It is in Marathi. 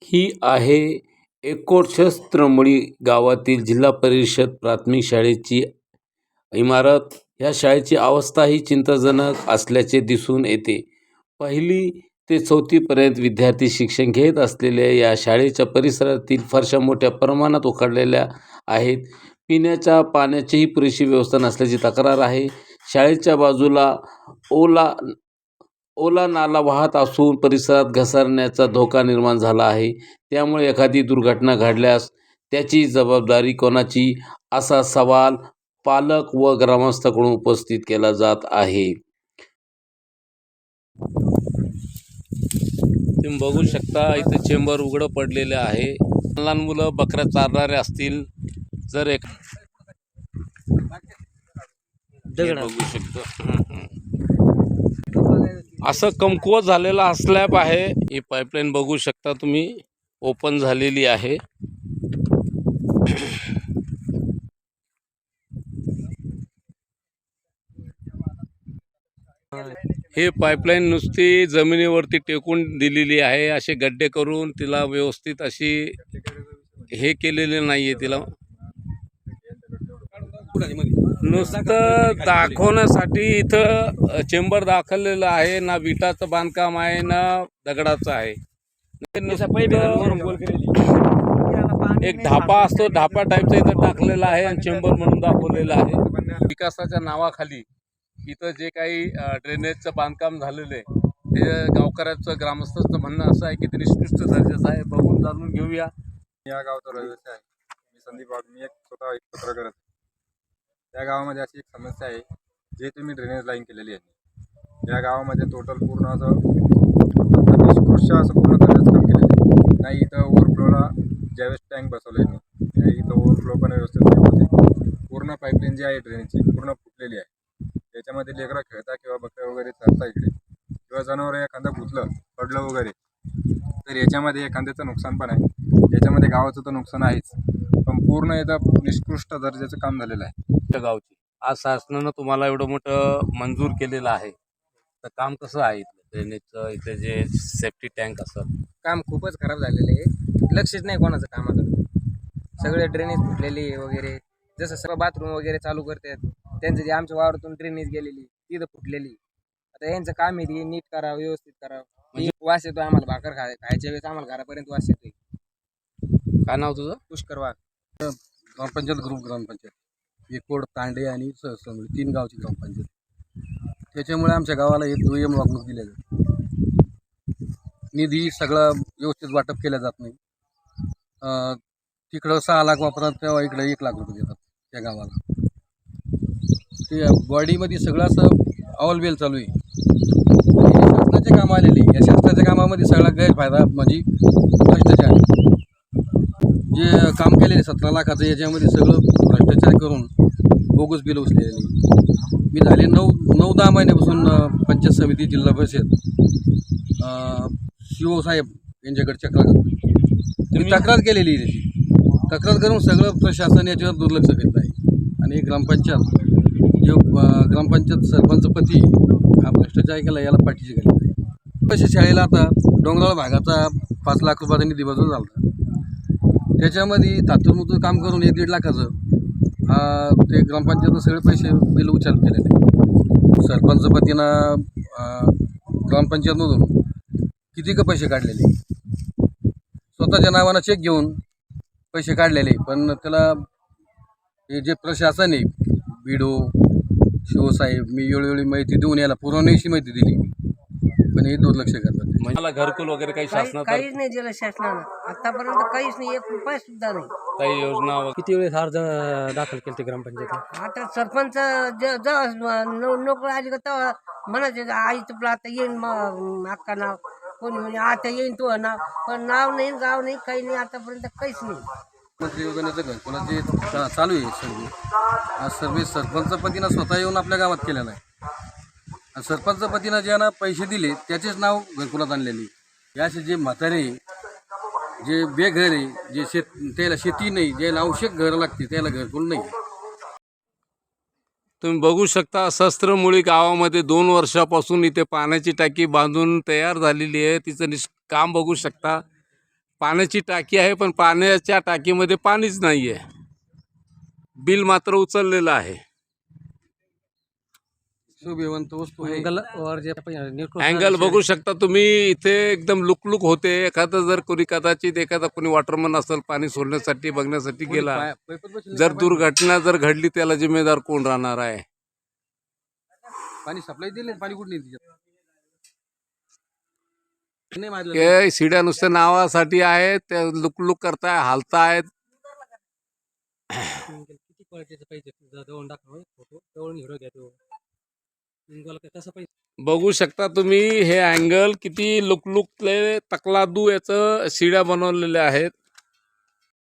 ही आहे एकोटशस्त्रमळी गावातील जिल्हा परिषद प्राथमिक शाळेची इमारत. या शाळेची अवस्थाही चिंताजनक असल्याचे दिसून येते. पहिली ते चौथीपर्यंत विद्यार्थी शिक्षण घेत असलेल्या या शाळेच्या परिसरातील फरशा मोठ्या प्रमाणात उखडलेल्या आहेत. पिण्याच्या पाण्याचीही पुरेशी व्यवस्था नसल्याची तक्रार आहे. शाळेच्या बाजूला ओला ओला नाला वाहत असून परिसरात घसरण्याचा धोका निर्माण झाला आहे. त्यामुळे एखादी दुर्घटना घडल्यास त्याची जबाबदारी कोणाची, असा सवाल पालक व ग्रामस्थांकडून उपस्थित केला जात आहे. तुम्ही बघू शकता इथे चेंबर उघडं पडलेले आहे. लहान मुलं बकऱ्या चारणारे असतील जर एक बघू शकतो असं कमकुवत झालेला स्लॅब आहे. ही पाईपलाईन बघू शकता तुम्ही ओपन झालेली आहे. हे पाईपलाईन नुसती जमिनीवरती टेकून दिलेली आहे. असे गड्डे करून तिला व्यवस्थित अशी हे केलेले नाहीये. तिला नुसतं दाखवण्यासाठी इथं चेंबर दाखवलेलं आहे. ना विटाचं बांधकाम आहे ना दगडाचं आहे. एक ढापा असतो, ढापा टाईपचा इथं टाकलेला आहे आणि चेंबर म्हणून दाखवलेलं आहे. विकासाच्या नावाखाली इथं जे काही ड्रेनेजचं बांधकाम झालेलं आहे ते गावकऱ्याचं ग्रामस्थांचं म्हणणं असं आहे की ते निकृष्ट दर्जाचं आहे. बघून जाणून घेऊया. या गावचा रहिवासी आहे मी संदीप वाघ. मी स्वतः एक पत्रकार आहे. त्या गावामध्ये अशी एक समस्या आहे जे तुम्ही ड्रेनेज लाईन केलेली आहे. या गावामध्ये टोटल पूर्ण असं निष्कृष्ट असं पूर्ण दर्जाचं काम केलेलं आहे. नाही इथं ओव्हरफ्लोला ज्यावेळेस टँक बसवले नाही इथं ओव्हरफ्लो पण व्यवस्थित नाही होते. पूर्ण पाईपलाईन जी आहे ड्रेनेजची पूर्ण फुटलेली आहे. त्याच्यामध्ये लेकरं खेळता किंवा बकऱ्या वगैरे चालता इकडे किंवा जनावर एखादं घुतलं पडलं वगैरे तर याच्यामध्ये एखाद्याचं नुकसान पण आहे. याच्यामध्ये गावाचं तर नुकसान आहेच पण पूर्ण इथं निष्कृष्ट दर्जाचं काम झालेलं आहे गावची. आज शासनानं तुम्हाला एवढं मोठं मंजूर केलेलं आहे तर काम कसं आहे इथलं ड्रेनेजचं? इथे जे सेफ्टी टँक असतं काम खूपच खराब झालेलं आहे. लक्षच नाही कोणाचं कामाकडे. सगळे ड्रेनेज फुटलेली वगैरे जसं सगळं बाथरूम वगैरे चालू करतात त्यांचं जे आमच्या वावरातून ड्रेनेज गेलेली तिथं फुटलेली. आता यांचं काम आहे ते नीट करावं व्यवस्थित करावं. म्हणजे वास येतो आम्हाला भाकर खायच्या वेळेस आम्हाला घरापर्यंत वास येतोय. काय नाव तुझं? पुष्कर वाघ. ग्रामपंचायत ग्रुप ग्रामपंचायत एकोड तांडे आणि सहस्त्रमळी 3 गावची ग्रामपंचायत. त्याच्यामुळे आमच्या गावाला एक दुय्यम वागणूक दिल्या जाते. निधी सगळं व्यवस्थित वाटप केलं जात नाही. तिकडं 6 लाख वापरतात तेव्हा इकडं 1 लाख रुपये देतात त्या गावाला. ते बॉडीमध्ये सगळं असं अवलबेल चालू आहे. शासनाचे कामं आलेले या शासनाच्या कामामध्ये सगळा गैरफायदा म्हणजे भ्रष्टाचार. जे काम केलेले 17 लाखाचं याच्यामध्ये सगळं भ्रष्टाचार करून बोगस बिल उचलेले. मी झाले 9-10 महिन्यापासून पंचायत समिती जिल्हा परिषद CO साहेब यांच्याकडे तक्रार केलेली आहे. त्याची तक्रार करून सगळं प्रशासन याच्यावर दुर्लक्ष करीत आहे. आणि ग्रामपंचायत सरपंच पती हा भ्रष्टाचार केला याला पाठीशी घालत आहे. तसे शाळेला आता डोंगराळ भागाचा 5 लाख रुपयाचा निधी मंजूर झाला. त्याच्यामध्ये तात्पुरतं काम करून 1-1.5 लाखाचं ते ग्रामपंचायतनं सगळे पैसे बिल उचल केलेले. सरपंचपतीनं ग्रामपंचायतमधून किती का पैसे काढलेले. स्वतःच्या नावानं चेक घेऊन पैसे काढलेले. पण त्याला हे जे प्रशासन आहे BDO शिवसाहेब मी वेळोवेळी माहिती देऊन याला पुरवण्याची माहिती दिली पण हे दुर्लक्ष करतात. म्हणजे मला घरकुल वगैरे काही शासनात काहीच नाही दिलं शासनानं आतापर्यंत. काहीच नाही. 1 रुपया सुद्धा नाही. काही योजना किती वेळेस अर्ज दाखल केले ते ग्रामपंचायत? आता सरपंच नोकरी आली का तेव्हा म्हणायचे आई तुला आता येईन अक्का नाव कोणी म्हणजे आता येईन तू नाव. पण नाव नाही गाव नाही काही नाही आतापर्यंत काहीच नाही. मुख्यमंत्री योजनेचं घरकुलाचे चालू आहे सर्वे सरपंचपतीनं स्वतः येऊन आपल्या गावात केलेलं आहे. आणि सरपंचपतीनं ज्यांना पैसे दिले त्याचेच नाव घरकुलात आणलेले. याचे जे म्हातारे जे बेघर आहे जे त्याला शेती नाही ज्याला आवश्यक घर लागते त्याला घरकुल नाही. तुम्ही बघू शकता शस्त्रमुळी गावामध्ये 2 वर्षापासून इथे पाण्याची टाकी बांधून तयार झालेली आहे. तिचं काम बघू शकता. पाण्याची टाकी आहे, पण पाण्याच्या टाकीमध्ये पाणीच नाही आहे. बिल मात्र उचललेलं आहे. शुभेवंत वस्तू आहे. अँगल वर जे अँगल बघू शकता तुम्ही, इथे एकदम लुकलुक होते. एखादं जर कोणी कदाचित एखादा कोणी वॉटरमन असेल पाणी सोडण्यासाठी बघण्यासाठी गेला, पैपत बसवली जर का दुर्घटना जर घडली त्याला जिम्मेदार कोण राहणार आहे? पाणी सप्लाय दिले पाणी कुठे नाही तिच्यात नाही मारलं. हे शिड्या नुसत्या नावासाठी आहेत, ते लुकलुक करताय, हालतायत. किती क्वालिटीचं पाहिजे जवळ दाखवा फोटो, जवळ हिरो घ्या तो कसं पाहिजे. बघू शकता तुम्ही हे अँगल किती लुकलुकले, तकलादू याचं शिड्या बनवलेल्या आहेत.